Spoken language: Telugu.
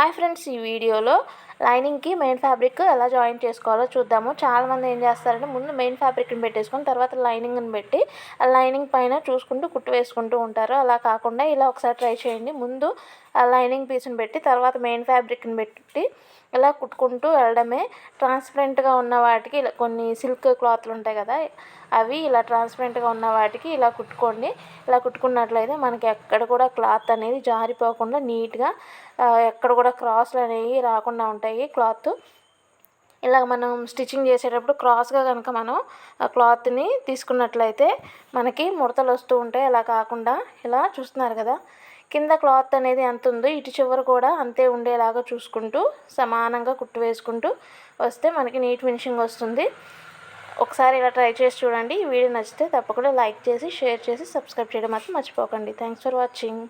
హాయ్ ఫ్రెండ్స్, ఈ వీడియోలో లైనింగ్కి మెయిన్ ఫ్యాబ్రిక్ ఎలా జాయిన్ చేసుకోవాలో చూద్దాము. చాలామంది ఏం చేస్తారంటే ముందు మెయిన్ ఫ్యాబ్రిక్ని పెట్టేసుకొని తర్వాత లైనింగ్ని పెట్టి ఆ లైనింగ్ పైన చూసుకుంటూ కుట్టు వేసుకుంటూ ఉంటారు. అలా కాకుండా ఇలా ఒకసారి ట్రై చేయండి. ముందు ఆ లైనింగ్ పీస్ని పెట్టి తర్వాత మెయిన్ ఫ్యాబ్రిక్ని పెట్టి ఇలా కుట్టుకుంటూ వెళ్ళడమే. ట్రాన్స్పరెంట్గా ఉన్న వాటికి ఇలా కొన్ని సిల్క్ క్లాత్లు ఉంటాయి కదా, అవి ఇలా ట్రాన్స్పరెంట్గా ఉన్న వాటికి ఇలా కుట్టుకోండి. ఇలా కుట్టుకున్నట్లయితే మనకి ఎక్కడ కూడా క్లాత్ అనేది జారిపోకుండా నీట్గా ఎక్కడ కూడా క్రాస్లు అనేవి రాకుండా ఉంటాయి క్లాత్. ఇలా మనం స్టిచ్చింగ్ చేసేటప్పుడు క్రాస్గా కనుక మనం ఆ క్లాత్ని తీసుకున్నట్లయితే మనకి ముడతలు వస్తూ ఉంటాయి. అలా కాకుండా ఇలా చూస్తున్నారు కదా, కింద క్లాత్ అనేది ఎంత ఉందో ఇటు చివర కూడా అంతే ఉండేలాగా చూసుకుంటూ సమానంగా కుట్టు వేసుకుంటూ వస్తే మనకి నీట్ ఫినిషింగ్ వస్తుంది. ఒకసారి ఇలా ట్రై చేసి చూడండి. ఈ వీడియో నచ్చితే తప్పకుండా లైక్ చేసి షేర్ చేసి సబ్స్క్రైబ్ చేయడం మాత్రం మర్చిపోకండి. Thanks for watching.